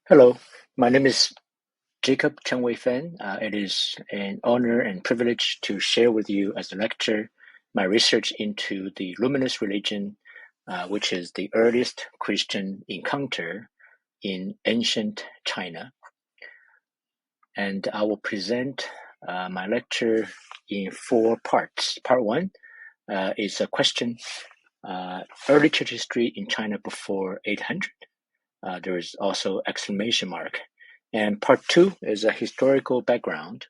Hello, my name is Jacob Chengwei Fan. It is an honor and privilege to share with you as a lecturer my research into the Luminous religion, which is the earliest Christian encounter in ancient China. And I will present my lecture in four parts. Part one is a question, early church history in China before 800. There is also exclamation mark. And part two is a historical background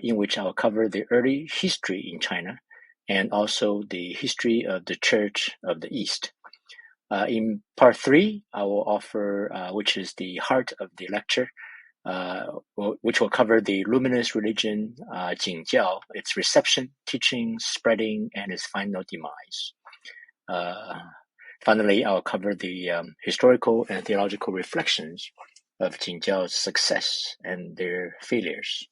in which I'll cover the early history in China and also the history of the Church of the East. In part three, I will offer, which is the heart of the lecture, which will cover the Luminous religion, Jingjiao, its reception, teaching, spreading, and its final demise. Finally, I'll cover the historical and theological reflections of Jingjiao's success and their failures.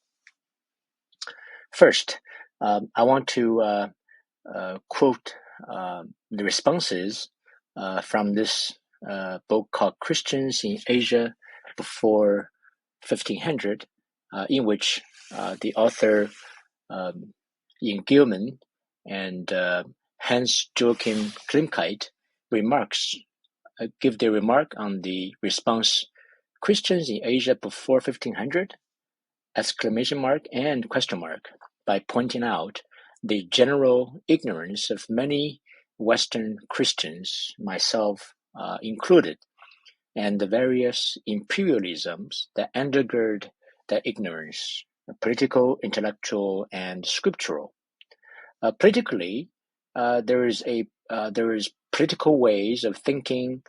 First, I want to quote the responses from this book called Christians in Asia Before 1500, in which the author Ian Gilman and Hans Joachim Klimkeit give their remark on the response Christians in Asia before 1500, exclamation mark and question mark, by pointing out the general ignorance of many Western Christians, myself included, and the various imperialisms that undergird that ignorance, political, intellectual, and scriptural. Politically, there is political ways of thinking,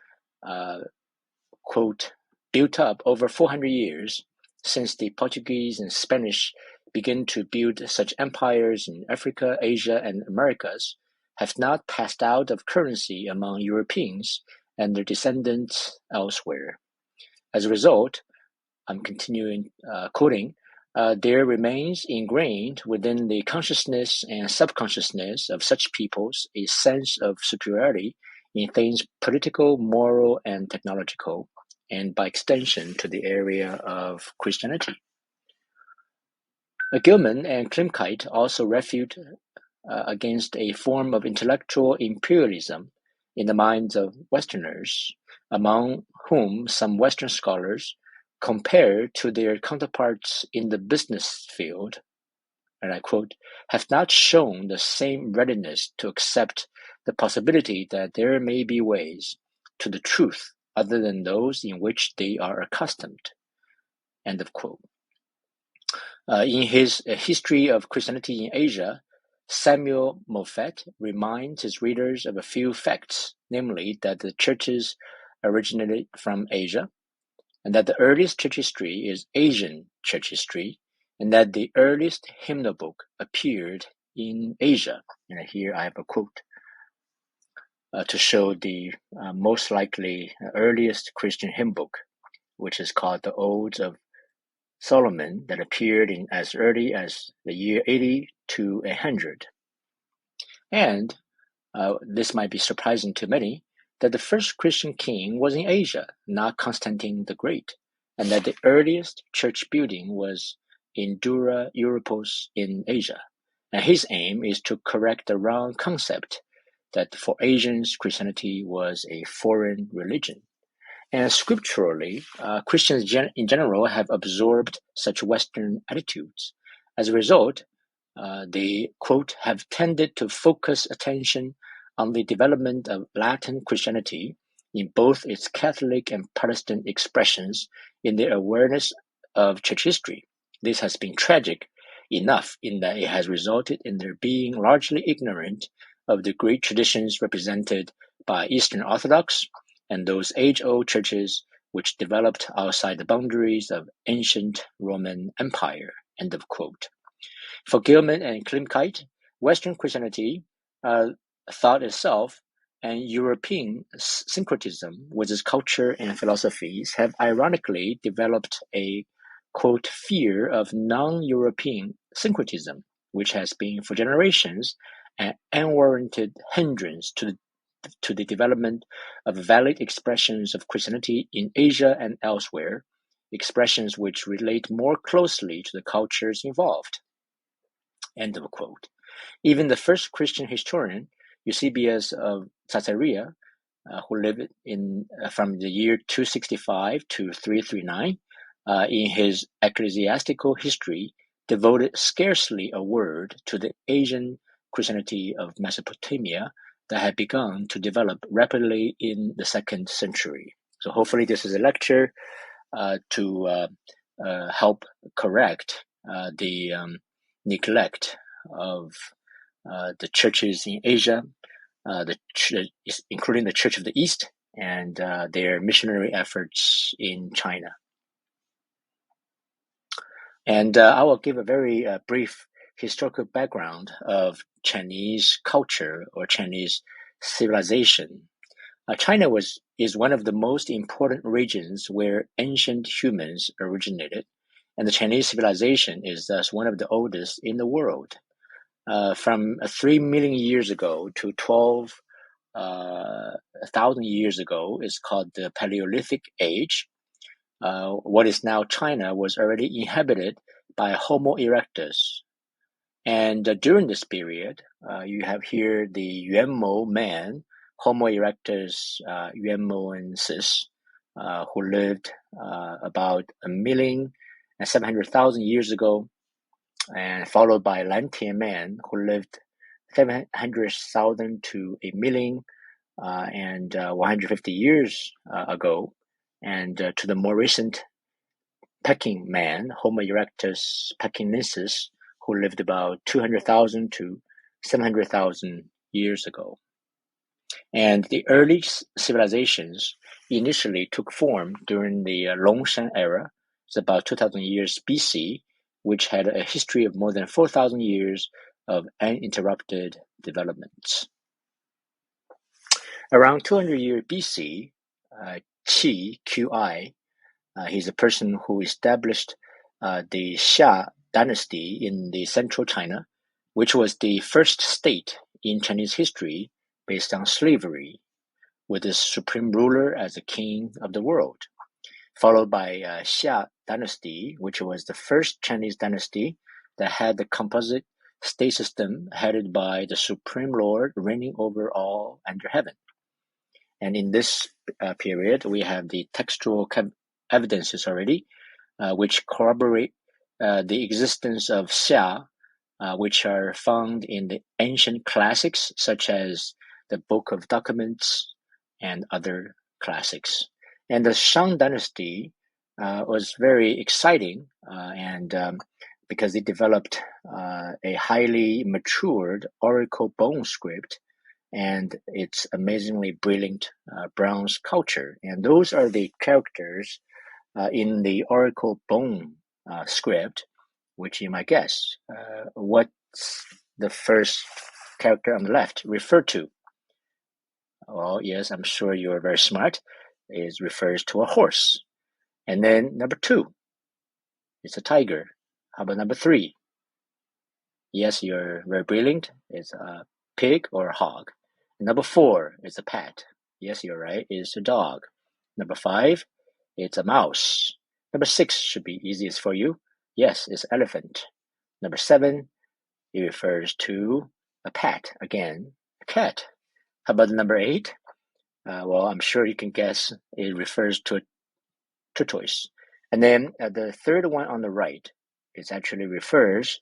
quote, built up over 400 years since the Portuguese and Spanish began to build such empires in Africa, Asia, and Americas, have not passed out of currency among Europeans and their descendants elsewhere. As a result, I'm continuing quoting, there remains ingrained within the consciousness and subconsciousness of such peoples a sense of superiority in things political, moral, and technological, and by extension to the area of Christianity. Gilman and Klimkeit also refute against a form of intellectual imperialism in the minds of Westerners, among whom some Western scholars compared to their counterparts in the business field, and I quote, have not shown the same readiness to accept the possibility that there may be ways to the truth other than those in which they are accustomed. End of quote. In his History of Christianity in Asia, Samuel Moffat reminds his readers of a few facts, namely that the churches originated from Asia, and that the earliest church history is Asian church history, and that the earliest hymnal book appeared in Asia. And here I have a quote to show the most likely earliest Christian hymn book, which is called the Odes of Solomon, that appeared in as early as the year 80 to 100. And this might be surprising to many, that the first Christian king was in Asia, not Constantine the Great, and that the earliest church building was in Dura Europos in Asia. And his aim is to correct the wrong concept that for Asians, Christianity was a foreign religion. And scripturally, Christians in general have absorbed such Western attitudes. As a result, they, quote, have tended to focus attention on the development of Latin Christianity in both its Catholic and Protestant expressions in their awareness of church history. This has been tragic enough in that it has resulted in their being largely ignorant of the great traditions represented by Eastern Orthodox and those age-old churches which developed outside the boundaries of ancient Roman Empire, end of quote. For Gilman and Klimkeit, Western Christianity, thought itself, and European syncretism with its culture and philosophies have ironically developed a, quote, fear of non-European syncretism, which has been for generations an unwarranted hindrance to to the development of valid expressions of Christianity in Asia and elsewhere, expressions which relate more closely to the cultures involved. End of quote. Even the first Christian historian, Eusebius of Caesarea, who lived from the year 265 to 339, in his ecclesiastical history, devoted scarcely a word to the Asian Christianity of Mesopotamia that had begun to develop rapidly in the 2nd century. So hopefully this is a lecture to help correct the neglect of the churches in Asia, including the Church of the East, and their missionary efforts in China. And I will give a very brief historical background of Chinese culture or Chinese civilization. China is one of the most important regions where ancient humans originated, and the Chinese civilization is thus one of the oldest in the world. From 3 million years ago to 12,000 years ago is called the Paleolithic Age. What is now China was already inhabited by Homo erectus. And during this period, you have here the Yuanmo man, Homo erectus yuanmoensis, who lived about 1,700,000 years ago, and followed by Lantian man, who lived 700,000 to 1,000,000 and 150 years ago, and to the more recent Peking man, Homo erectus pekinensis, who lived about 200,000 to 700,000 years ago. And the early civilizations initially took form during the Longshan era. It's about 2,000 years BC, which had a history of more than 4,000 years of uninterrupted developments. Around 200 years BC, Qi, he's a person who established the Xia dynasty in the central China, which was the first state in Chinese history based on slavery, with the supreme ruler as the king of the world, followed by Xia dynasty, which was the first Chinese dynasty that had the composite state system headed by the supreme lord reigning over all under heaven. And in this period, we have the textual evidences already, which corroborate the existence of Xia, which are found in the ancient classics, such as the Book of Documents and other classics. And the Shang dynasty was very exciting, and because it developed a highly matured oracle bone script and its amazingly brilliant bronze culture. And those are the characters in the oracle bone script, which you might guess. What's the first character on the left refer to? Well, yes, I'm sure you're very smart. It refers to a horse. And then number 2, it's a tiger. How about number 3? Yes, you're very brilliant. It's a pig or a hog. And number 4 is a pet. Yes, you're right. It's a dog. Number 5, it's a mouse. Number 6 should be easiest for you. Yes, it's elephant. Number 7, it refers to a pet. Again, a cat. How about number 8? Well, I'm sure you can guess it refers to a tortoise. And then the third one on the right, it actually refers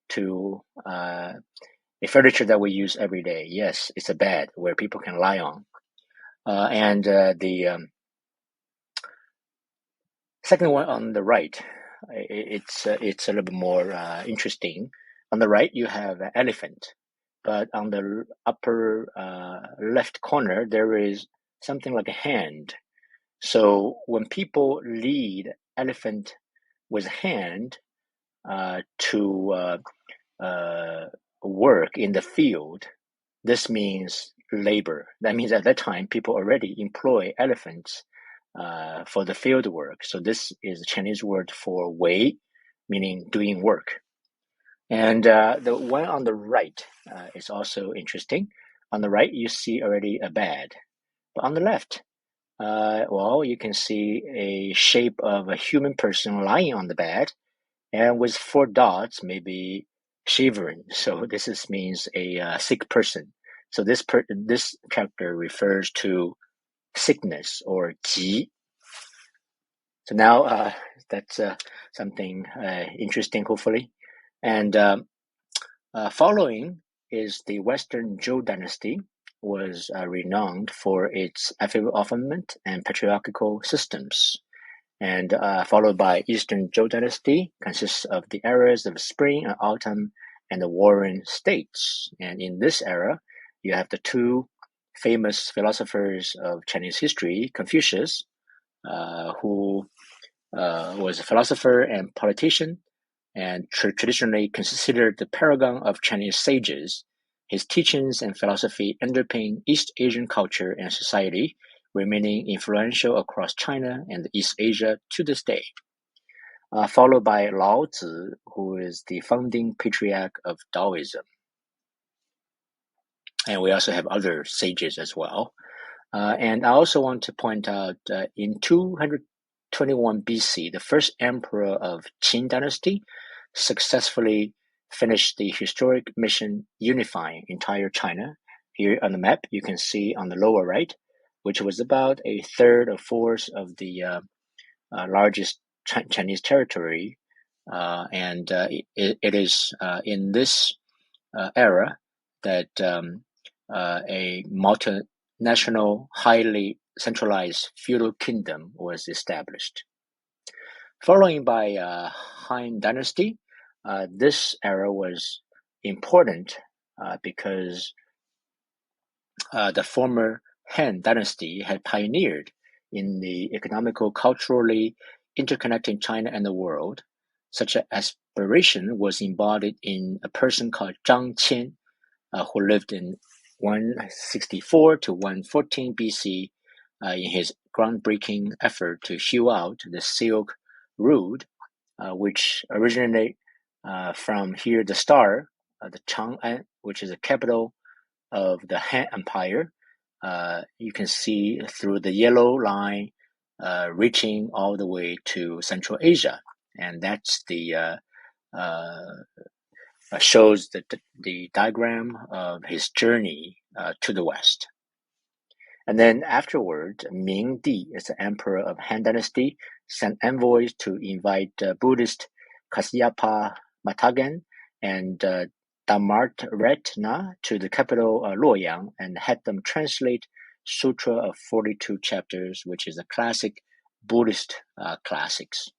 to a furniture that we use every day. Yes, it's a bed where people can lie on. And the second one on the right, it's a little bit more interesting. On the right, you have an elephant, but on the upper left corner, there is something like a hand. So when people lead elephant with hand to work in the field, this means labor. That means at that time, people already employ elephants for the field work. So this is a Chinese word for wei, meaning doing work. And the one on the right is also interesting. on the right, you see already a bed. But on the left, well, you can see a shape of a human person lying on the bed and with 4 dots, maybe shivering. So this means a sick person. So this character refers to sickness or ji. So now that's something interesting, hopefully. And following is the Western Zhou dynasty, was renowned for its affluent and patriarchal systems. And followed by Eastern Zhou dynasty, consists of the eras of spring and autumn and the warring states. And in this era, you have the two famous philosophers of Chinese history, Confucius, who was a philosopher and politician, and traditionally considered the paragon of Chinese sages. His teachings and philosophy underpin East Asian culture and society, remaining influential across China and East Asia to this day. Followed by Lao Tzu, who is the founding patriarch of Taoism. And we also have other sages as well. And I also want to point out in 221 BC, the first emperor of Qin dynasty successfully finished the historic mission unifying entire China. Here on the map, you can see on the lower right, which was about a third or fourth of the largest Chinese territory. And it is in this era that a multinational, highly centralized feudal kingdom was established. Following by Han Dynasty, this era was important because the former Han Dynasty had pioneered in the economical, culturally interconnecting China and the world. Such an aspiration was embodied in a person called Zhang Qian, who lived in 164 to 114 BC in his groundbreaking effort to hew out the Silk Road, which originated from here, the star, the Chang'an, which is the capital of the Han Empire. You can see through the yellow line reaching all the way to Central Asia. And that's the shows the diagram of his journey to the west. And then afterward, Ming Di, as the emperor of Han Dynasty, sent envoys to invite Buddhist Kasyapa Matagan and Dharmaratna to the capital Luoyang and had them translate Sutra of 42 chapters, which is a classic Buddhist classics.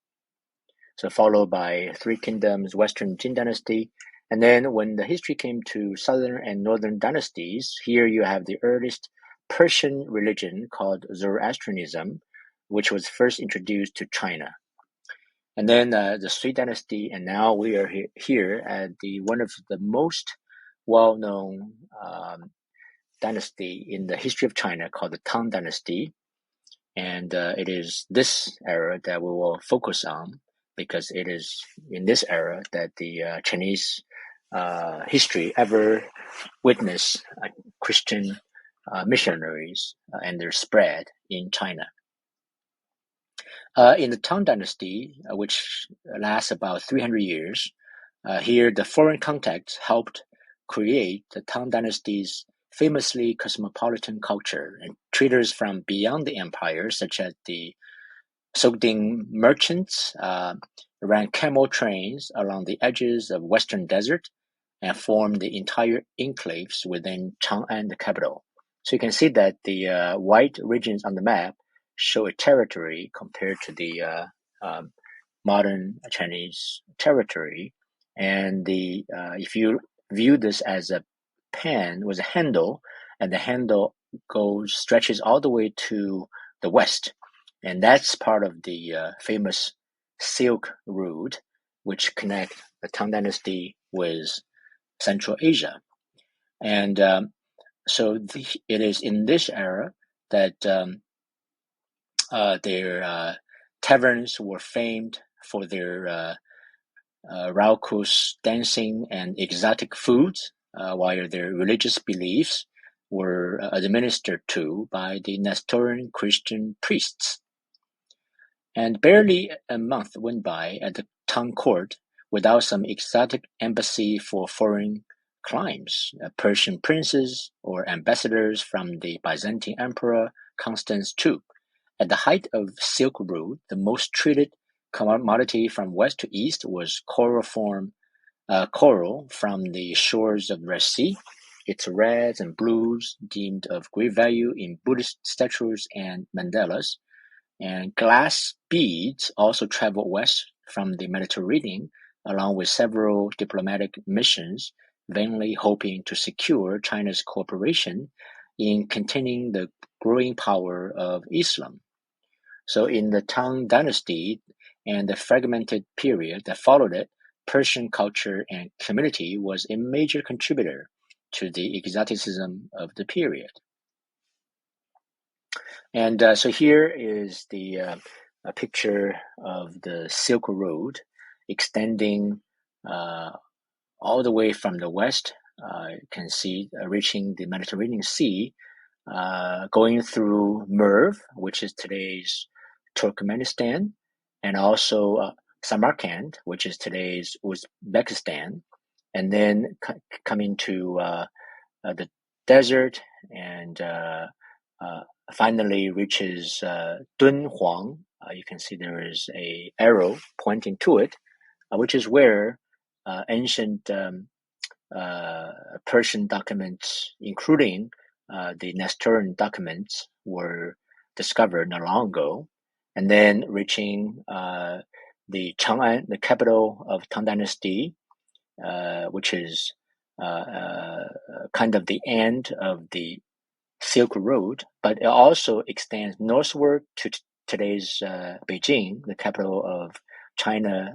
So followed by Three Kingdoms, Western Jin Dynasty. And then when the history came to Southern and Northern dynasties, here you have the earliest Persian religion called Zoroastrianism, which was first introduced to China. And then the Sui dynasty, and now we are here at one of the most well-known dynasty in the history of China called the Tang dynasty. And it is this era that we will focus on because it is in this era that the Chinese history ever witnessed Christian missionaries and their spread in China. In the Tang Dynasty, which lasts about 300 years, here the foreign contacts helped create the Tang Dynasty's famously cosmopolitan culture, and traders from beyond the empire, such as the Sogding merchants, ran camel trains along the edges of Western Desert and formed the entire enclaves within Chang'an, the capital. So you can see that the white regions on the map show a territory compared to the modern Chinese territory. And if you view this as a pen with a handle, and the handle stretches all the way to the west, and that's part of the famous Silk Road, which connect the Tang Dynasty with Central Asia. And so it is in this era that their taverns were famed for their raucous dancing and exotic foods, while their religious beliefs were administered to by the Nestorian Christian priests. And barely a month went by at the Tang court without some exotic embassy for foreign climes, Persian princes or ambassadors from the Byzantine Emperor Constans II. At the height of Silk Road, the most traded commodity from west to east was coral from the shores of the Red Sea. Its reds and blues deemed of great value in Buddhist statues and mandalas. And glass beads also traveled west from the Mediterranean, along with several diplomatic missions, vainly hoping to secure China's cooperation in containing the growing power of Islam. So in the Tang Dynasty and the fragmented period that followed it, Persian culture and community was a major contributor to the exoticism of the period. And so here is a picture of the Silk Road extending all the way from the west. You can see reaching the Mediterranean Sea, going through Merv, which is today's Turkmenistan, and also Samarkand, which is today's Uzbekistan, and then coming to the desert and finally reaches Dunhuang. You can see there is an arrow pointing to it, which is where ancient Persian documents, including the Nestorian documents, were discovered not long ago, and then reaching the Chang'an, the capital of Tang Dynasty, which is kind of the end of the Silk Road, but it also extends northward to today's Beijing, the capital of China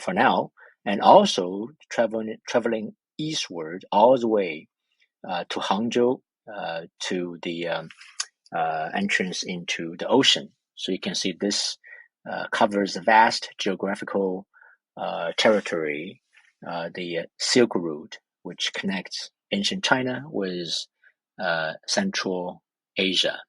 for now, and also traveling eastward all the way to Hangzhou, to the entrance into the ocean. So you can see this covers a vast geographical territory, the Silk Route, which connects ancient China with Central Asia.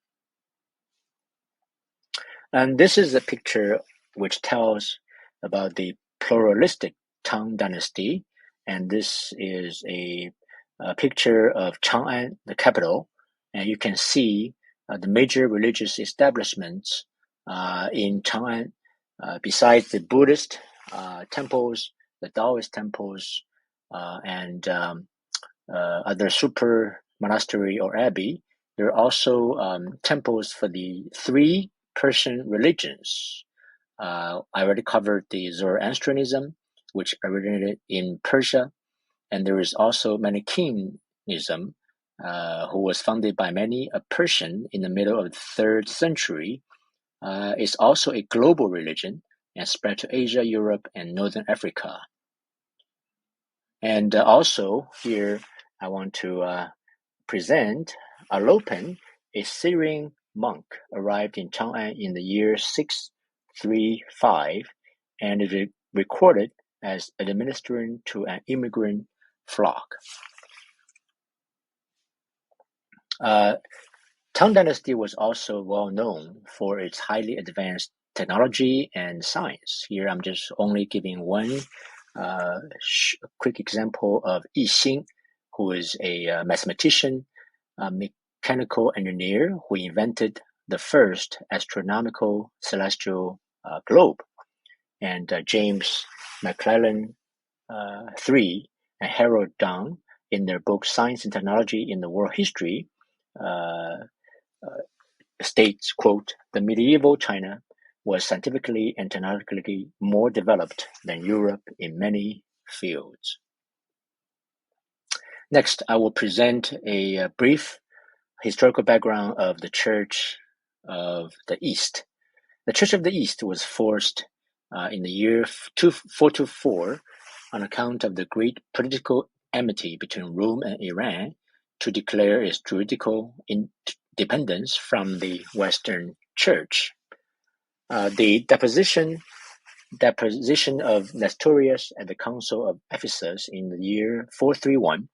And this is a picture which tells about the pluralistic Tang Dynasty, and this is a picture of Chang'an, the capital, and you can see the major religious establishments in Chang'an, besides the Buddhist temples, the Taoist temples, and other super monastery or abbey. There are also temples for the three Persian religions. I already covered the Zoroastrianism, which originated in Persia, and there is also Manichaeism, who was founded by many a Persian in the middle of the 3rd century. It's also a global religion and spread to Asia, Europe, and Northern Africa. And also here I want to present Alopen, a Syrian monk, arrived in Chang'an in the year 635 and is recorded as administering to an immigrant flock. Tang Dynasty was also well known for its highly advanced technology and science. Here I'm just only giving one quick example of Yi Xing, who is a mathematician, mechanical engineer who invented the first astronomical celestial globe. And James McClellan III and Harold Dunn, in their book Science and Technology in the World History, states, quote, "The medieval China was scientifically and technologically more developed than Europe in many fields." Next, I will present a brief historical background of the Church of the East. The Church of the East was forced in the year 424 on account of the great political enmity between Rome and Iran to declare its juridical independence from the Western Church. The deposition of Nestorius at the Council of Ephesus in the year 431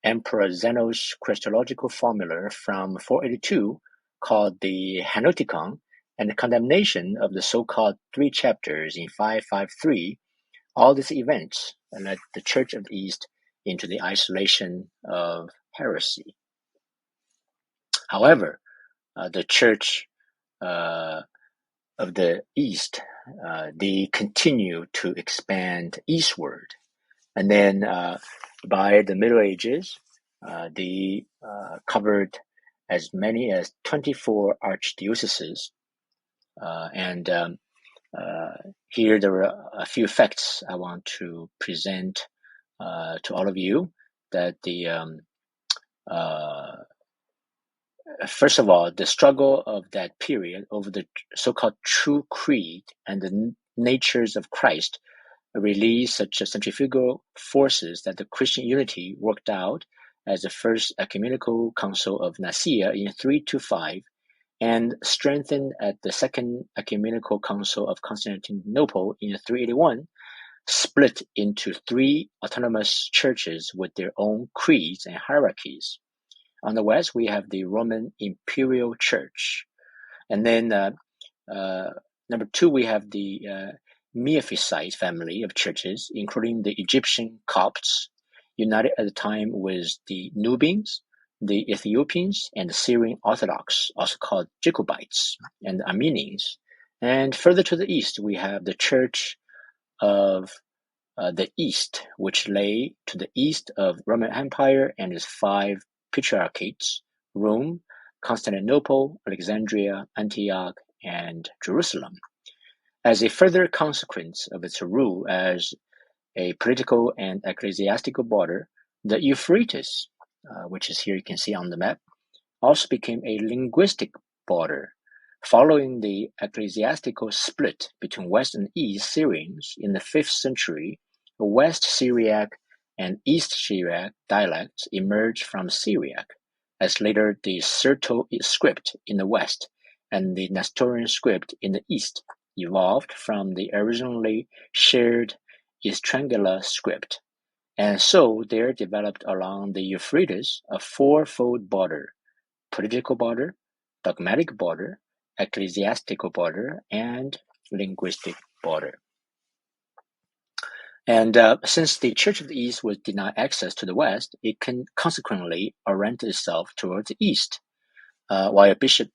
Emperor Zeno's Christological formula from 482, called the Henoticon, and the condemnation of the so-called three chapters in 553, all these events led the Church of the East into the isolation of heresy. However, the Church of the East, they continue to expand eastward. And then by the Middle Ages, they covered as many as 24 archdioceses. And here there are a few facts I want to present to all of you. That first of all, the struggle of that period over the so-called true creed and the natures of Christ released such centrifugal forces that the Christian unity worked out as the First Ecumenical Council of Nicaea in 325 and strengthened at the Second Ecumenical Council of Constantinople in 381, split into three autonomous churches with their own creeds and hierarchies. On the west, we have the Roman Imperial Church. And then number two, we have the Miaphysite family of churches, including the Egyptian Copts, united at the time with the Nubians, the Ethiopians, and the Syrian Orthodox, also called Jacobites, and the Armenians. And further to the east, we have the Church of the East, which lay to the east of Roman Empire and its five patriarchates: Rome, Constantinople, Alexandria, Antioch, and Jerusalem. As a further consequence of its rule as a political and ecclesiastical border, the Euphrates, which is here you can see on the map, also became a linguistic border. Following the ecclesiastical split between West and East Syrians in the 5th century, the West Syriac and East Syriac dialects emerged from Syriac, as later the Sirto script in the West and the Nestorian script in the East evolved from the originally shared Estrangula script. And so there developed along the Euphrates a fourfold border: political border, dogmatic border, ecclesiastical border, and linguistic border. And since the Church of the East was denied access to the West, it can consequently orient itself towards the East. While Bishop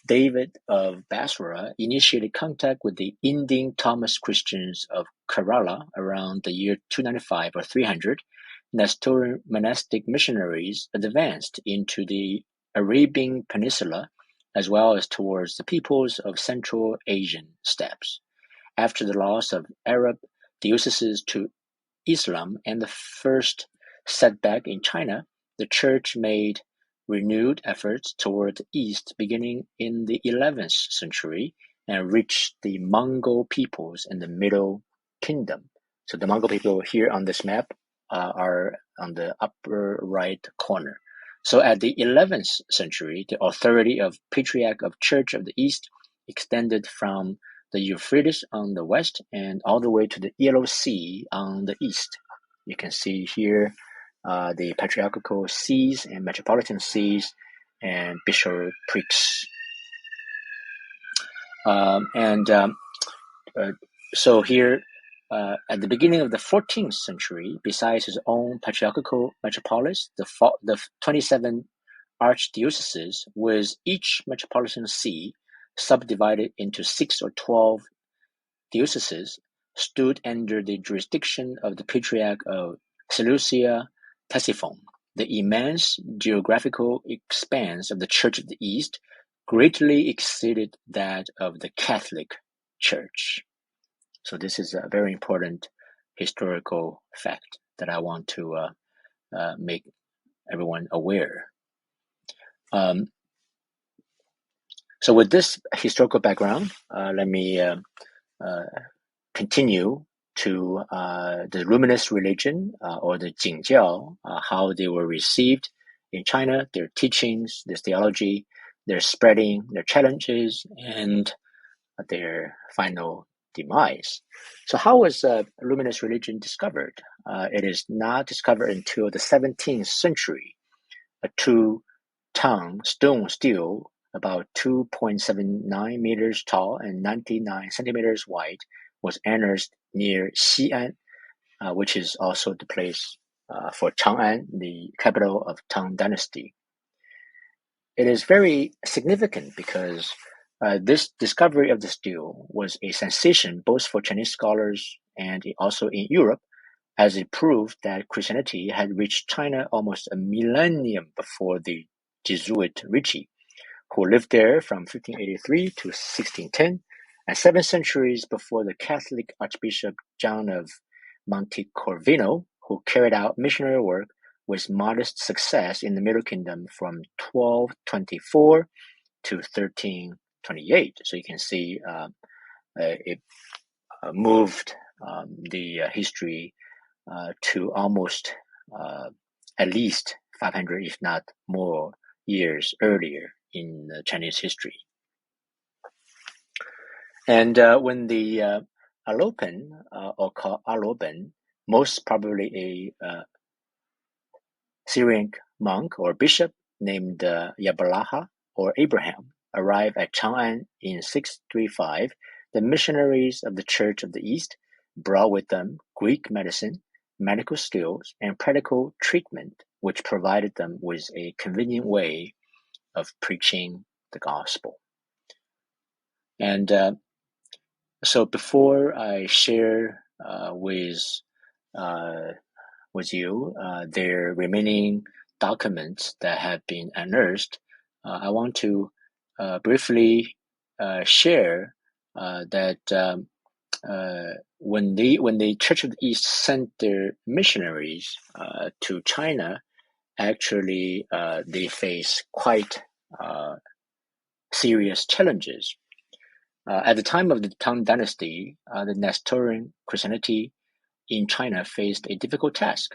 David of Basra initiated contact with the Indian Thomas Christians of Kerala around the year 295 or 300, Nestorian monastic missionaries advanced into the Arabian Peninsula as well as towards the peoples of Central Asian steppes. After the loss of Arab dioceses to Islam and the first setback in China, the Church made renewed efforts toward the East beginning in the 11th century and reached the Mongol peoples in the Middle Kingdom. So the Mongol people here on this map are on the upper right corner. So at the 11th century, the authority of Patriarch of Church of the East extended from the Euphrates on the west and all the way to the Yellow Sea on the east. You can see here the patriarchal sees and metropolitan sees and bishoprics. So here, at the beginning of the 14th century, besides his own patriarchal metropolis, the 27 archdioceses, with each metropolitan see subdivided into 6 or 12 dioceses, stood under the jurisdiction of the Patriarch of Seleucia Ctesiphon. The immense geographical expanse of the Church of the East greatly exceeded that of the Catholic Church. So this is a very important historical fact that I want to make everyone aware. So with this historical background, let me continue to the Luminous religion or the Jingjiao, how they were received in China, their teachings, their theology, their spreading, their challenges, and their final demise. So how was Luminous religion discovered? It is not discovered until the 17th century. A two-ton stone stele about 2.79 meters tall and 99 centimeters wide was unearthed near Xi'an, which is also the place for Chang'an, the capital of Tang Dynasty. It is very significant because this discovery of the stele was a sensation both for Chinese scholars and also in Europe, as it proved that Christianity had reached China almost a millennium before the Jesuit Ricci, who lived there from 1583 to 1610, and 7 centuries before the Catholic Archbishop John of Montecorvino, who carried out missionary work with modest success in the Middle Kingdom from 1224 to 1328. So you can see it moved the history to almost at least 500, if not more, years earlier in Chinese history. And when the Alopen, or called Aloben, most probably a Syriac monk or bishop named Yabalaha or Abraham, arrived at Chang'an in 635, the missionaries of the Church of the East brought with them Greek medicine, medical skills, and practical treatment, which provided them with a convenient way of preaching the gospel. And so before I share with you their remaining documents that have been unearthed, I want to briefly share that when the Church of the East sent their missionaries to China, actually they face quite serious challenges. At the time of the Tang Dynasty, the Nestorian Christianity in China faced a difficult task.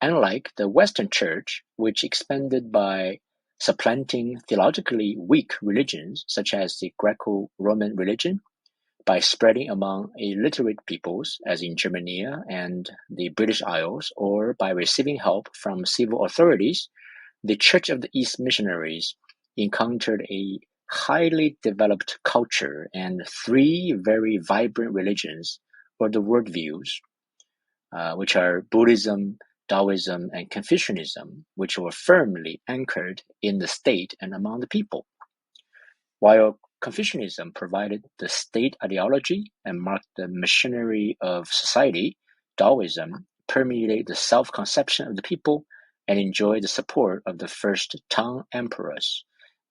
Unlike the Western Church, which expanded by supplanting theologically weak religions such as the Greco-Roman religion, by spreading among illiterate peoples, as in Germany and the British Isles, or by receiving help from civil authorities, the Church of the East missionaries encountered a highly developed culture and 3 very vibrant religions, or the worldviews, which are Buddhism, Taoism, and Confucianism, which were firmly anchored in the state and among the people. While Confucianism provided the state ideology and marked the machinery of society, Taoism permeated the self-conception of the people and enjoyed the support of the first Tang emperors.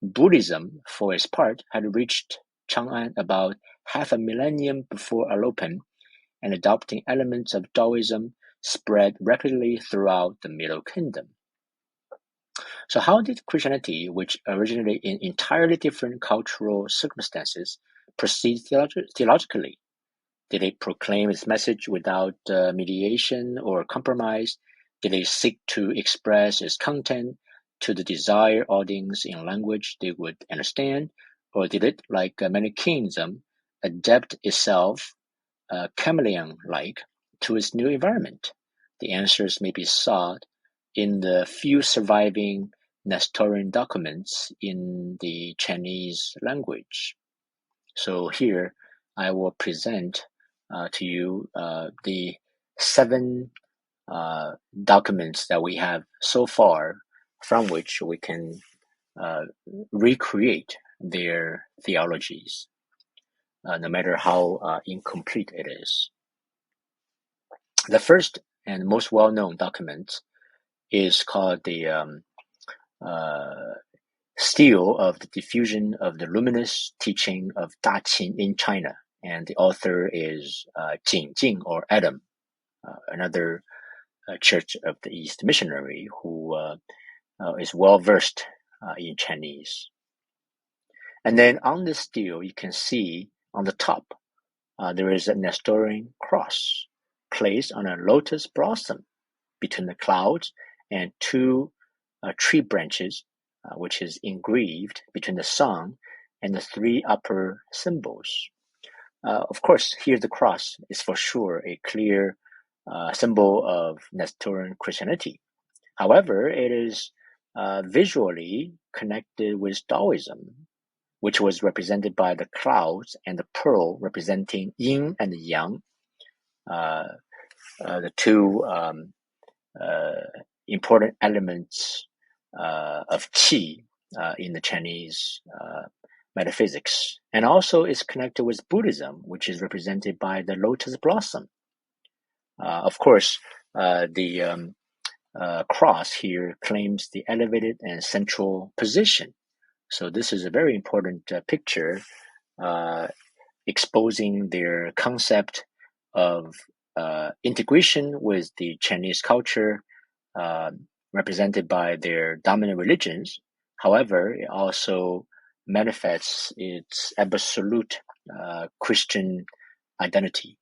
Buddhism, for its part, had reached Chang'an about half a millennium before Alopen, and adopting elements of Taoism spread rapidly throughout the Middle Kingdom. So how did Christianity, which originated in entirely different cultural circumstances, proceed theologically? Did it proclaim its message without mediation or compromise? Did it seek to express its content to the desired audience in language they would understand? Or did it, like Manichaeism, adapt itself chameleon-like to its new environment? The answers may be sought in the few surviving Nestorian documents in the Chinese language. So here I will present to you the 7 documents that we have so far, from which we can recreate their theologies, no matter how incomplete it is. The first and most well-known document is called the Stele of the Diffusion of the Luminous Teaching of Daqin in China, and the author is Jingjiao or Adam, another Church of the East missionary who is well versed in Chinese. And then on this stele, you can see on the top there is a Nestorian cross placed on a lotus blossom between the clouds and 2 tree branches, which is engraved between the sun and the 3 upper symbols. Of course, here the cross is for sure a clear symbol of Nestorian Christianity. However, it is visually connected with Taoism, which was represented by the clouds and the pearl representing yin and yang, the two important elements of qi in the Chinese metaphysics. And also is connected with Buddhism, which is represented by the lotus blossom. Of course, the cross here claims the elevated and central position. So this is a very important picture exposing their concept of integration with the Chinese culture represented by their dominant religions. However, it also manifests its absolute Christian identity.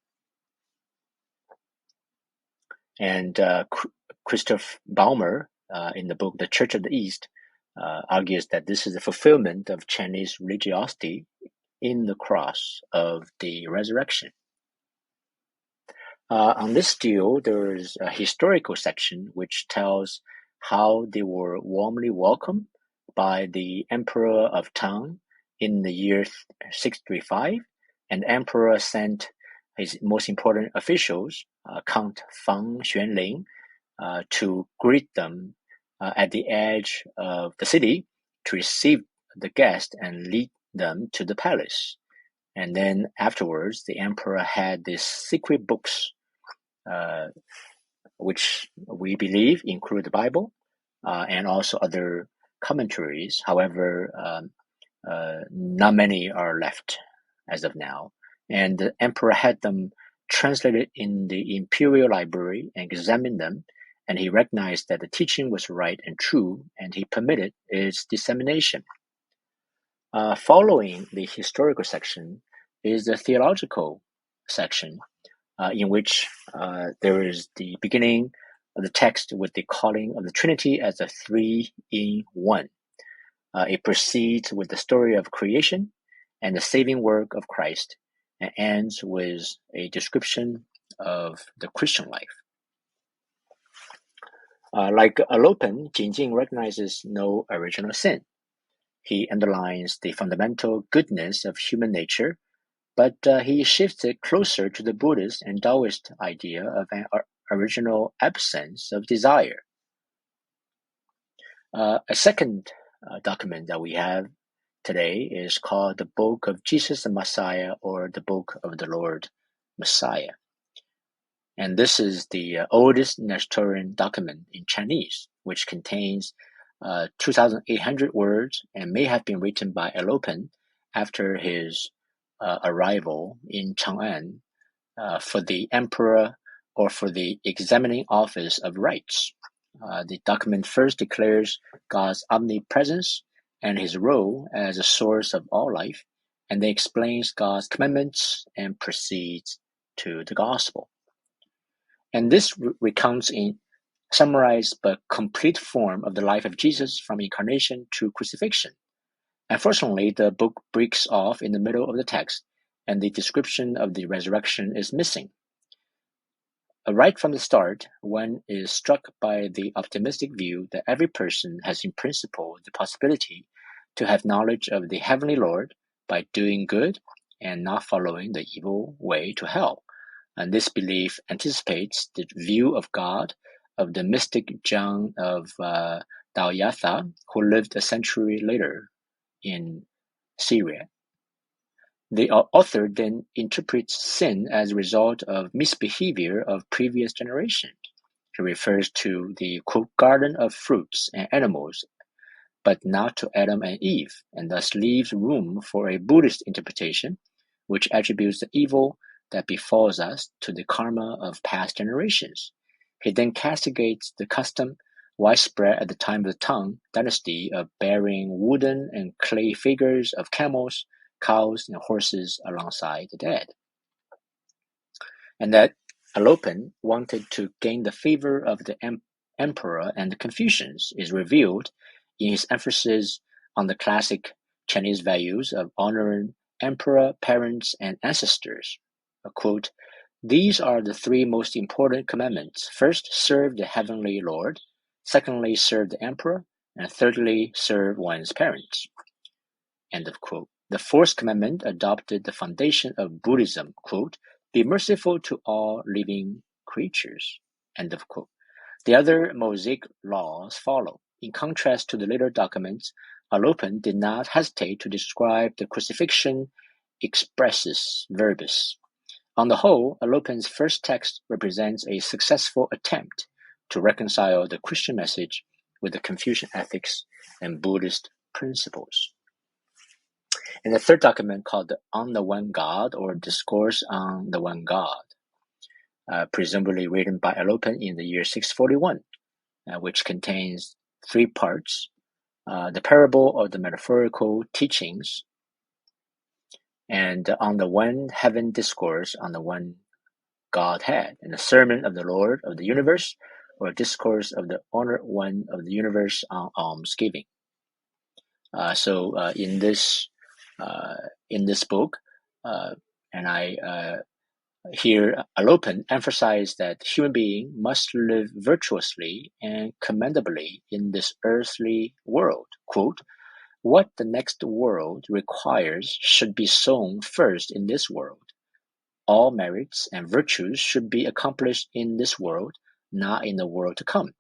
And Christoph Baumer, in the book The Church of the East, argues that this is a fulfillment of Chinese religiosity in the cross of the resurrection. On this deal, there is a historical section which tells how they were warmly welcomed by the Emperor of Tang in the year 635, and the Emperor sent his most important officials, Count Fang Xuanling, to greet them at the edge of the city to receive the guest and lead them to the palace. And then afterwards, the emperor had these secret books, which we believe include the Bible and also other commentaries. However, not many are left as of now. And the emperor had them translated in the imperial library and examined them, and he recognized that the teaching was right and true, and he permitted its dissemination. Following the historical section is the theological section, in which there is the beginning of the text with the calling of the Trinity as a three in one. It proceeds with the story of creation and the saving work of Christ, and ends with a description of the Christian life. Like Alopen, Jingjing recognizes no original sin. He underlines the fundamental goodness of human nature, but he shifts it closer to the Buddhist and Taoist idea of an original absence of desire. A second document that we have today is called the Book of Jesus the Messiah, or the Book of the Lord Messiah. And this is the oldest Nestorian document in Chinese, which contains 2,800 words and may have been written by Alopen after his arrival in Chang'an for the emperor or for the examining office of rites. The document first declares God's omnipresence and his role as a source of all life, and then explains God's commandments and proceeds to the gospel. And this recounts in summarized but complete form of the life of Jesus from incarnation to crucifixion. Unfortunately, the book breaks off in the middle of the text, and the description of the resurrection is missing. Right from the start, one is struck by the optimistic view that every person has in principle the possibility to have knowledge of the heavenly Lord by doing good and not following the evil way to hell. And this belief anticipates the view of God of the mystic Zhang of Daoyatha, who lived a century later in Syria. The author then interprets sin as a result of misbehavior of previous generations. He refers to the quote, garden of fruits and animals, but not to Adam and Eve, and thus leaves room for a Buddhist interpretation, which attributes the evil that befalls us to the karma of past generations. He then castigates the custom widespread at the time of the Tang dynasty of bearing wooden and clay figures of camels, cows, and horses alongside the dead. And that Alopen wanted to gain the favor of the emperor and the Confucians is revealed in his emphasis on the classic Chinese values of honoring emperor, parents, and ancestors. Quote, these are the three most important commandments. First, serve the heavenly Lord. Secondly, serve the emperor. And thirdly, serve one's parents. End of quote. The fourth commandment adopted the foundation of Buddhism. Quote, be merciful to all living creatures. End of quote. The other Mosaic laws follow. In contrast to the later documents, Alopen did not hesitate to describe the crucifixion expressis verbis. On the whole, Alopen's first text represents a successful attempt to reconcile the Christian message with the Confucian ethics and Buddhist principles. In the third document, called On the One God, or Discourse on the One God, presumably written by Alopen in the year 641, which contains three parts, the parable of the metaphorical teachings, and on the one heaven discourse on the one Godhead, and the sermon of the Lord of the universe, or discourse of the honored one of the universe on almsgiving. So in this book, and I here Alopen emphasized that human being must live virtuously and commendably in this earthly world. Quote, what the next world requires should be sown first in this world. All merits and virtues should be accomplished in this world, not in the world to come.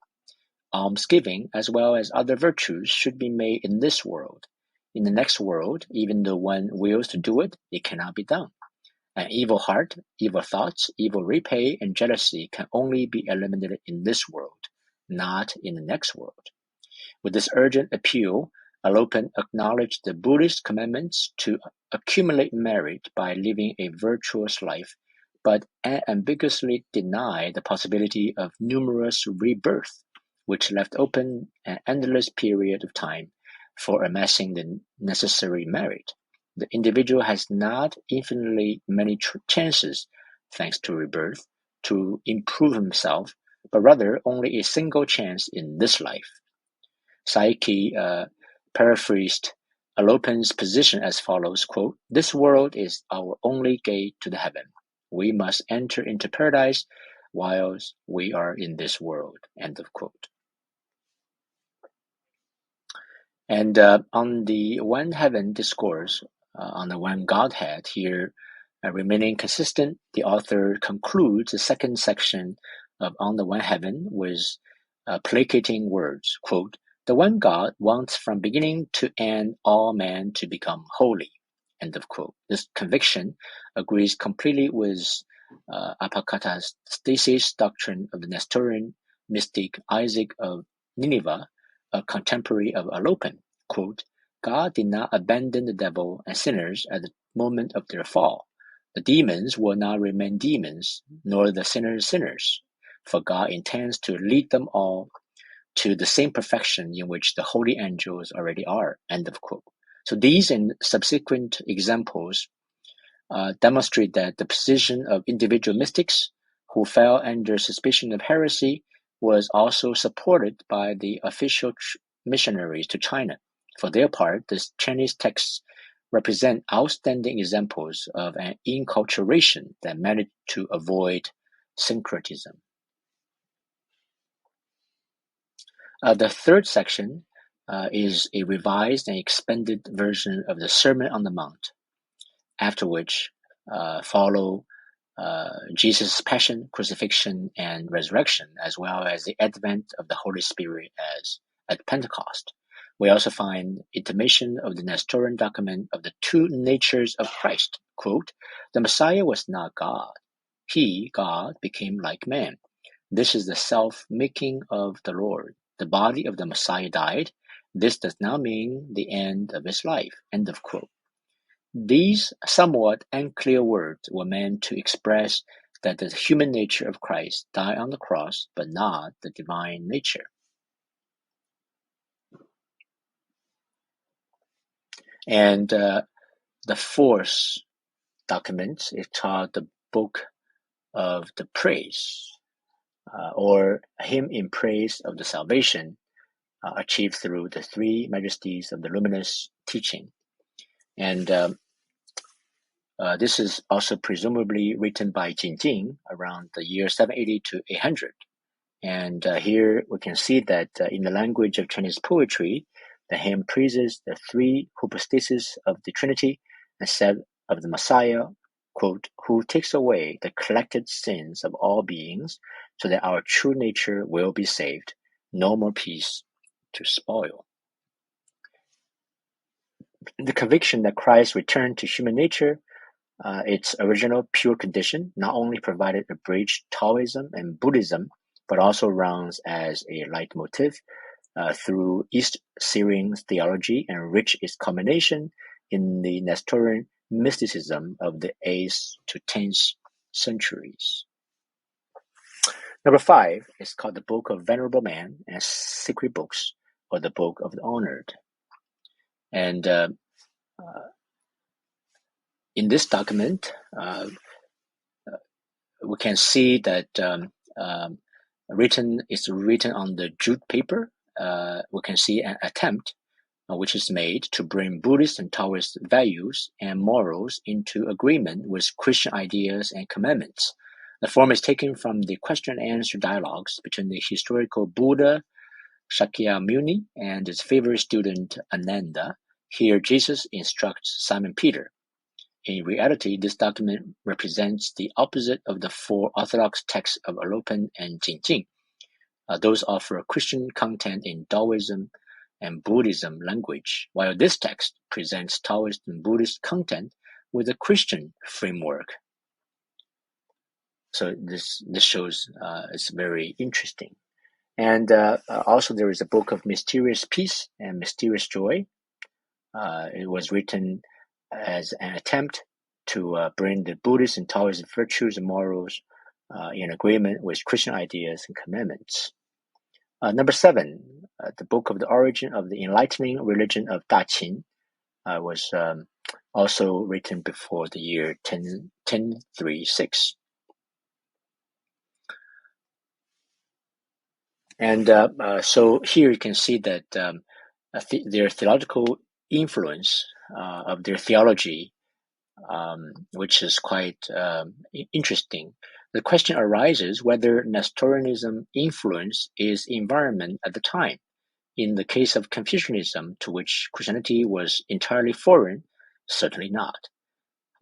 Almsgiving, as well as other virtues, should be made in this world. In the next world, even though one wills to do it, it cannot be done. An evil heart, evil thoughts, evil repay, and jealousy can only be eliminated in this world, not in the next world. With this urgent appeal, Alopen acknowledged the Buddhist commandments to accumulate merit by living a virtuous life, but ambiguously denied the possibility of numerous rebirths, which left open an endless period of time for amassing the necessary merit. The individual has not infinitely many chances, thanks to rebirth, to improve himself, but rather only a single chance in this life. Psyche paraphrased Alopen's position as follows, quote, this world is our only gate to the heaven. We must enter into paradise whilst we are in this world, end of quote. And on the one heaven discourse, on the one Godhead here, remaining consistent, the author concludes the second section of On the One Heaven with placating words, quote, the one God wants from beginning to end all men to become holy, end of quote. This conviction agrees completely with Apakata's thesis doctrine of the Nestorian mystic Isaac of Nineveh, a contemporary of Alopen. Quote, God did not abandon the devil and sinners at the moment of their fall. The demons will not remain demons, nor the sinners sinners, for God intends to lead them all to the same perfection in which the holy angels already are, end of quote. So these and subsequent examples demonstrate that the position of individual mystics who fell under suspicion of heresy was also supported by the official missionaries to China. For their part, the Chinese texts represent outstanding examples of an inculturation that managed to avoid syncretism. The third section is a revised and expanded version of the Sermon on the Mount, after which follow Jesus' passion, crucifixion, and resurrection, as well as the advent of the Holy Spirit as at Pentecost. We also find intimation of the Nestorian document of the two natures of Christ. Quote, the Messiah was not God. He, God, became like man. This is the self-making of the Lord. The body of the Messiah died. This does not mean the end of his life. End of quote. These somewhat unclear words were meant to express that the human nature of Christ died on the cross, but not the divine nature. And the fourth document is called the Book of the Praise, or Hymn in Praise of the Salvation achieved through the three majesties of the Luminous teaching. And This is also presumably written by Jingjiao around the year 780 to 800. And here we can see that in the language of Chinese poetry, the hymn praises the three hypostases of the Trinity and said of the Messiah, quote, who takes away the collected sins of all beings so that our true nature will be saved. No more peace to spoil. The conviction that Christ returned to human nature, its original pure condition, not only provided a bridge to Taoism and Buddhism, but also runs as a leitmotif through East Syrian theology and enrich its culmination in the Nestorian mysticism of the 8th to 10th centuries. Number 5 is called the Book of Venerable Man and Secret Books, or the Book of the Honored. And in this document, we can see that it's written on the jute paper. We can see an attempt which is made to bring Buddhist and Taoist values and morals into agreement with Christian ideas and commandments. The form is taken from the question and answer dialogues between the historical Buddha Shakyamuni and his favorite student Ananda. Here Jesus instructs Simon Peter. In reality, this document represents the opposite of the four orthodox texts of Alopan and Jingjiao. Those offer Christian content in Taoism and Buddhism language, while this text presents Taoist and Buddhist content with a Christian framework. So this shows it's very interesting. And also there is a book of Mysterious Peace and Mysterious Joy. It was written as an attempt to bring the Buddhist and Taoist virtues and morals in agreement with Christian ideas and commandments. Number 7, the book of the origin of the enlightening religion of Daqin was also written before the year 1036. And so here you can see that their theological influence of their theology, which is quite interesting. The question arises whether Nestorianism influence is environment at the time. In the case of Confucianism, to which Christianity was entirely foreign, certainly not.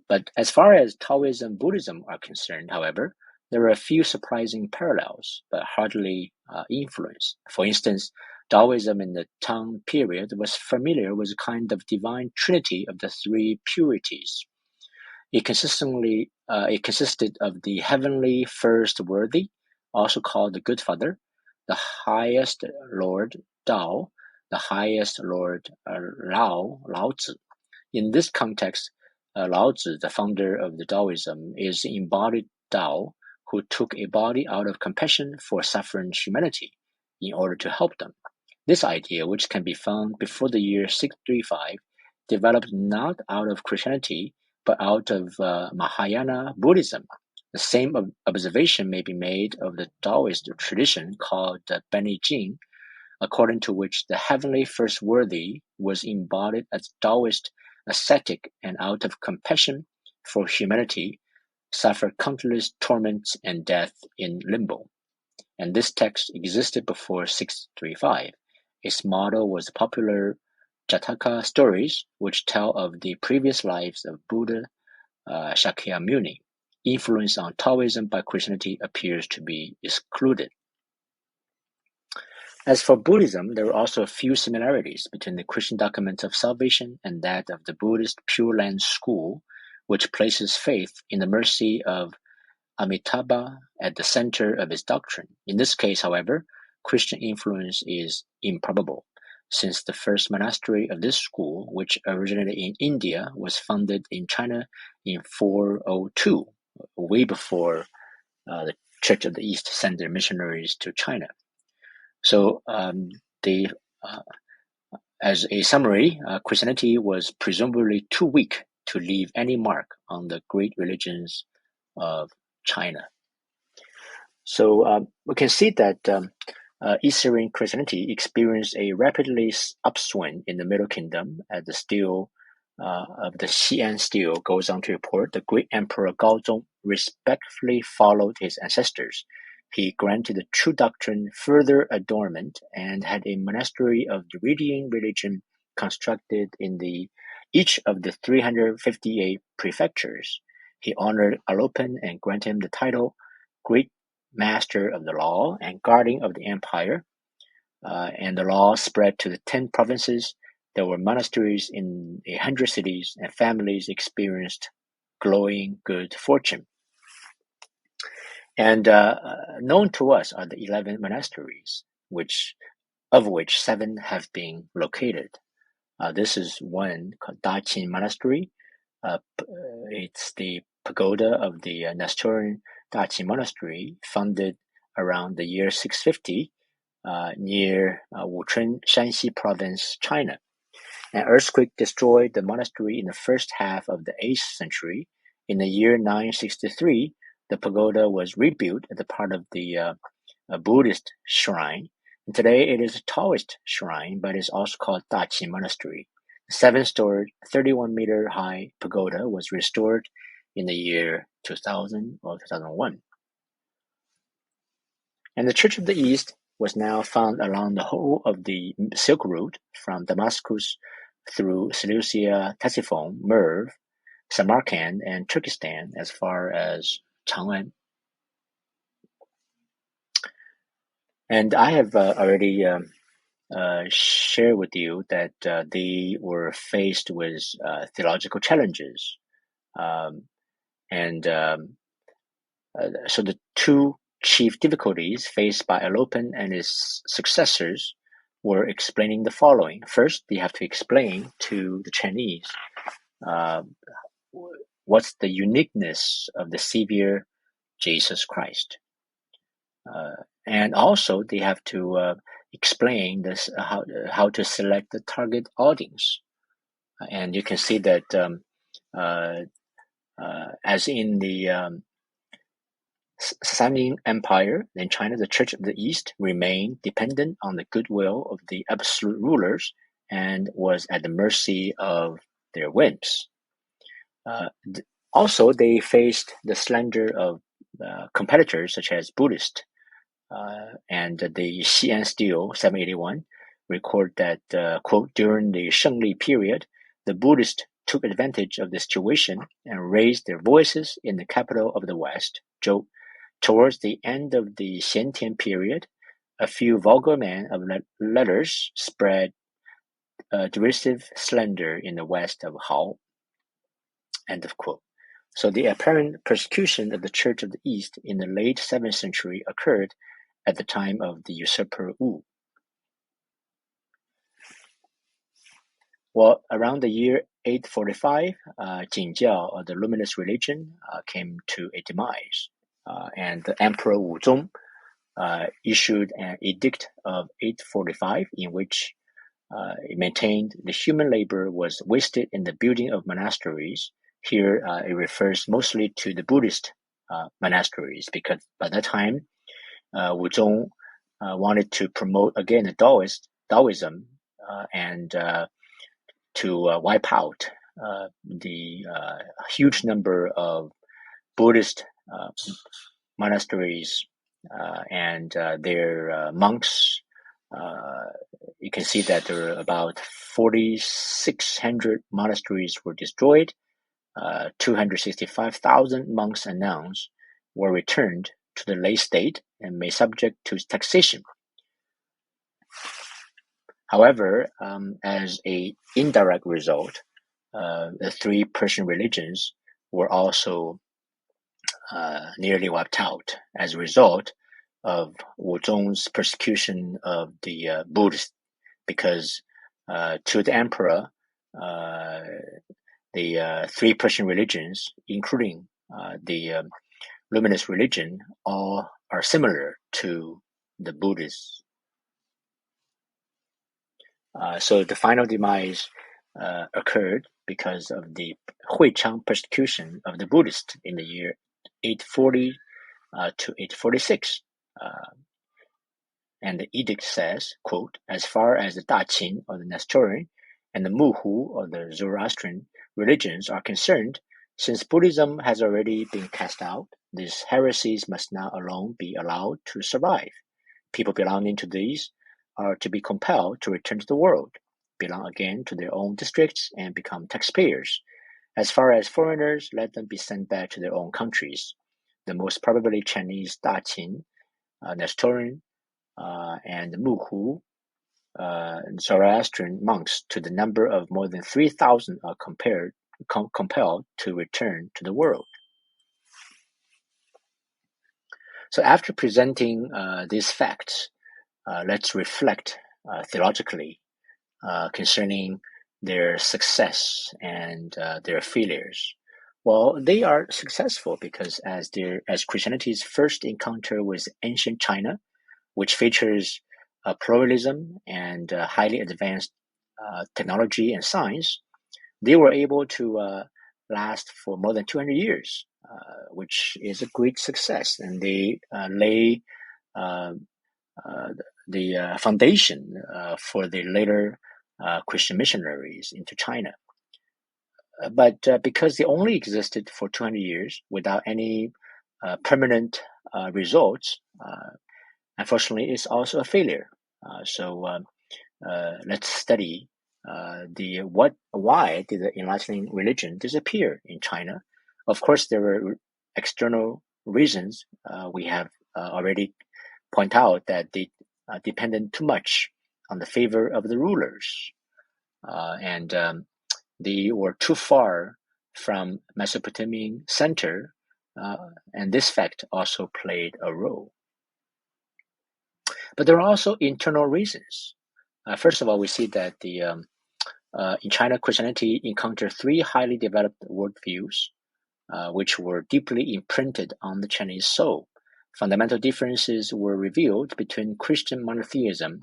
But as far as Taoism and Buddhism are concerned, however, there are a few surprising parallels, but hardly influence. For instance, Taoism in the Tang period was familiar with a kind of divine trinity of the three purities. It consisted of the heavenly first worthy, also called the Good Father, the highest Lord Tao, the highest Lord Lao Tzu. In this context, Lao Tzu, the founder of the Taoism, is embodied Tao who took a body out of compassion for suffering humanity in order to help them. This idea, which can be found before the year 635, developed not out of Christianity, but out of Mahayana Buddhism. The same observation may be made of the Taoist tradition called Benny Jing, according to which the heavenly first worthy was embodied as Taoist ascetic and out of compassion for humanity suffered countless torments and death in limbo. And this text existed before 635. Its model was popular Jataka stories, which tell of the previous lives of Buddha Shakyamuni. Influence on Taoism by Christianity appears to be excluded. As for Buddhism, there are also a few similarities between the Christian document of salvation and that of the Buddhist Pure Land school, which places faith in the mercy of Amitabha at the center of its doctrine. In this case, however, Christian influence is improbable, since the first monastery of this school, which originated in India, was founded in China in 402, way before the Church of the East sent their missionaries to China. So as a summary, Christianity was presumably too weak to leave any mark on the great religions of China. So we can see that East Syrian Christianity experienced a rapidly upswing in the Middle Kingdom as the still of the Xi'an stele goes on to report the great emperor Gaozong respectfully followed his ancestors. He granted the true doctrine further adornment and had a monastery of Druidian religion constructed in each of the 358 prefectures. He honored Alopen and granted him the title Great Master of the Law and Guardian of the Empire. And the law spread to the 10 provinces. There were monasteries in 100 cities, and families experienced glowing good fortune. And known to us are the 11 monasteries, of which 7 have been located. This is one called Daqin Monastery. It's the pagoda of the Nestorian Daqin Monastery, founded around the year 650 near Wuchun, Shanxi Province, China. An earthquake destroyed the monastery in the first half of the 8th century. In the year 963, the pagoda was rebuilt as a part of the Buddhist shrine. And today it is a Taoist shrine, but it's also called Daqin Monastery. The 7-story, 31-meter-high pagoda was restored in the year 2000 or 2001. And the Church of the East was now found along the whole of the Silk Route from Damascus through Seleucia, Ctesiphon, Merv, Samarkand, and Turkestan as far as Chang'an. And I have already shared with you that they were faced with theological challenges. So the two chief difficulties faced by Alopen and his successors were explaining the following. First, they have to explain to the Chinese what's the uniqueness of the Savior, Jesus Christ. And also, they have to explain this how to select the target audience. And you can see that as in the Sasanian Empire in China, the Church of the East remained dependent on the goodwill of the absolute rulers and was at the mercy of their whims. Also, they faced the slander of competitors such as Buddhists. And the Xi'an stele, 781, record that, quote, during the Shengli period, the Buddhists took advantage of the situation and raised their voices in the capital of the West, Zhou. Towards the end of the Xiantian period, a few vulgar men of letters spread derisive slander in the west of Hao. End of quote. So the apparent persecution of the Church of the East in the late 7th century occurred at the time of the usurper Wu. Well, around the year 845, Jingjiao, or the Luminous religion, came to a demise. And the Emperor Wuzong issued an edict of 845 in which it maintained the human labor was wasted in the building of monasteries. Here it refers mostly to the Buddhist monasteries, because by that time Wuzong wanted to promote again the Taoism and to wipe out the huge number of Buddhist monasteries and their monks. You can see that there are about 4,600 monasteries were destroyed. 265,000 monks and nuns were returned to the lay state and made subject to taxation. However, as an indirect result, the 3 Persian religions were also nearly wiped out as a result of Wuzong's persecution of the Buddhists, because to the emperor, the 3 Persian religions, including the Luminous religion, all are similar to the Buddhists. So the final demise occurred because of the Huichang persecution of the Buddhists in the year 840 to 846. And the edict says, quote, as far as the Daqin or the Nestorian and the Muhu, or the Zoroastrian religions, are concerned, since Buddhism has already been cast out, these heresies must now alone be allowed to survive. People belonging to these are to be compelled to return to the world, belong again to their own districts, and become taxpayers. As far as foreigners, let them be sent back to their own countries. The most probably Chinese Daqin, Nestorian, and Muhu Zoroastrian monks to the number of more than 3,000 are compelled to return to the world. So after presenting these facts, let's reflect theologically concerning their success and their failures. Well, they are successful because as Christianity's first encounter with ancient China, which features pluralism and highly advanced technology and science, they were able to last for more than 200 years, which is a great success. And they lay the foundation for the later Christian missionaries into China. But because they only existed for 200 years without any permanent results, unfortunately, it's also a failure. So let's study why did the enlightening religion disappear in China? Of course, there were external reasons. We have already point out that they depended too much on the favor of the rulers, and they were too far from Mesopotamian center, and this fact also played a role. But there are also internal reasons. First of all, we see that in China, Christianity encountered three highly developed worldviews, which were deeply imprinted on the Chinese soul. Fundamental differences were revealed between Christian monotheism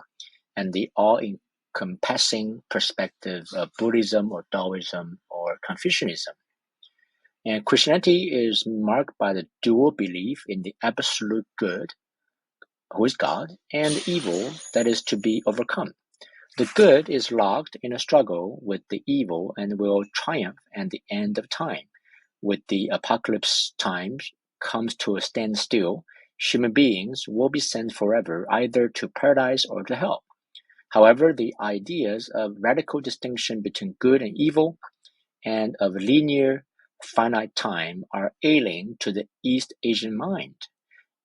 and the all-encompassing perspective of Buddhism or Taoism or Confucianism. And Christianity is marked by the dual belief in the absolute good, who is God, and evil that is to be overcome. The good is locked in a struggle with the evil and will triumph at the end of time. With the apocalypse times comes to a standstill, human beings will be sent forever either to paradise or to hell. However, the ideas of radical distinction between good and evil and of linear finite time are alien to the East Asian mind.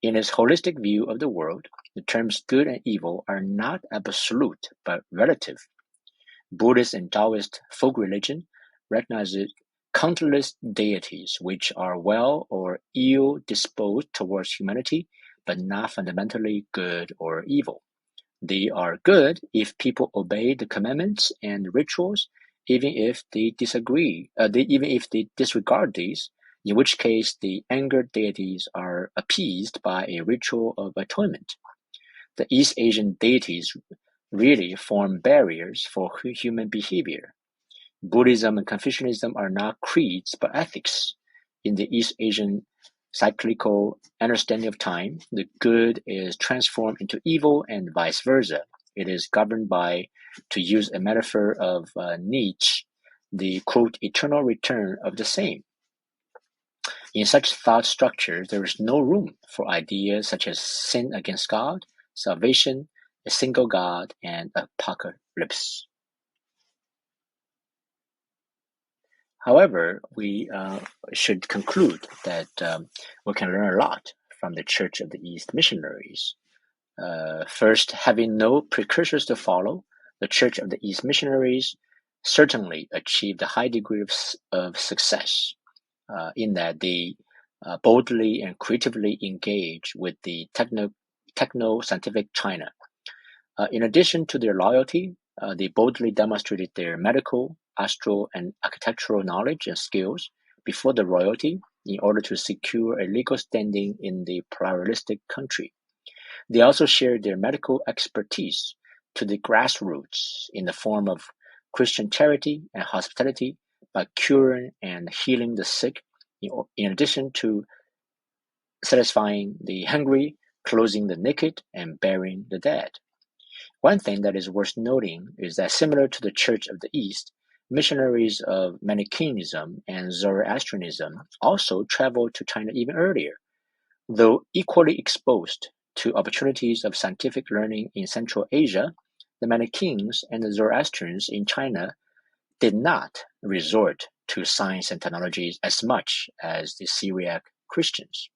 In its holistic view of the world, the terms good and evil are not absolute but relative. Buddhist and Taoist folk religion recognizes countless deities which are well or ill disposed towards humanity, but not fundamentally good or evil. They are good if people obey the commandments and rituals, even if they disregard these, in which case the angered deities are appeased by a ritual of atonement. The East Asian deities really form barriers for human behavior. Buddhism and Confucianism are not creeds but ethics. In the East Asian cyclical understanding of time, the good is transformed into evil and vice versa. It is governed by, to use a metaphor of Nietzsche, the quote, eternal return of the same. In such thought structures, there is no room for ideas such as sin against God, salvation, a single God, and apocalypse. However, we should conclude that we can learn a lot from the Church of the East missionaries. First, having no precursors to follow, the Church of the East missionaries certainly achieved a high degree of success in that they boldly and creatively engage with the techno-scientific China. In addition to their loyalty, they boldly demonstrated their medical, astral, and architectural knowledge and skills before the royalty in order to secure a legal standing in the pluralistic country. They also shared their medical expertise to the grassroots in the form of Christian charity and hospitality by curing and healing the sick, in addition to satisfying the hungry, clothing the naked, and burying the dead. One thing that is worth noting is that similar to the Church of the East, missionaries of Manichaeism and Zoroastrianism also traveled to China even earlier. Though equally exposed to opportunities of scientific learning in Central Asia, the Manichaeans and the Zoroastrians in China did not resort to science and technologies as much as the Syriac Christians.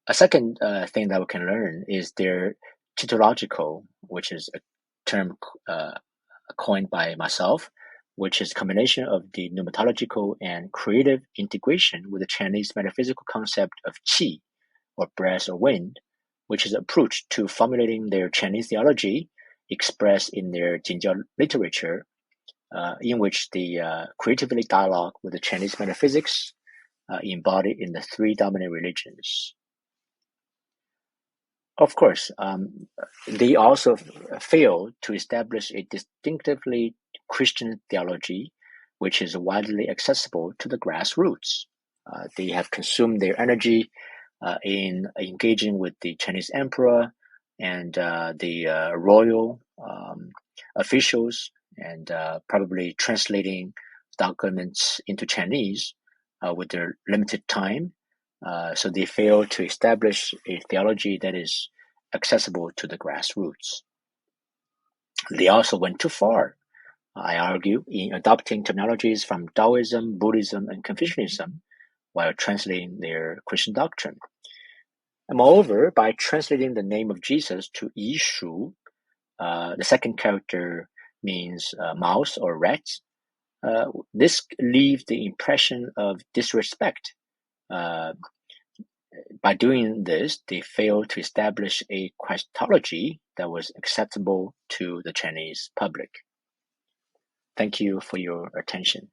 A second thing that we can learn is their theological, which is a term coined by myself, which is a combination of the pneumatological and creative integration with the Chinese metaphysical concept of qi, or breath or wind, which is an approach to formulating their Chinese theology expressed in their Jingjiao literature, in which the creatively dialogue with the Chinese metaphysics embodied in the three dominant religions. Of course, they also failed to establish a distinctively Christian theology, which is widely accessible to the grassroots. They have consumed their energy in engaging with the Chinese emperor and the royal officials, and probably translating documents into Chinese with their limited time. So they fail to establish a theology that is accessible to the grassroots. They also went too far, I argue, in adopting terminologies from Taoism, Buddhism, and Confucianism while translating their Christian doctrine. And moreover, by translating the name of Jesus to Yishu, the second character means mouse or rat. This leaves the impression of disrespect. By doing this, they failed to establish a Christology that was acceptable to the Chinese public. Thank you for your attention.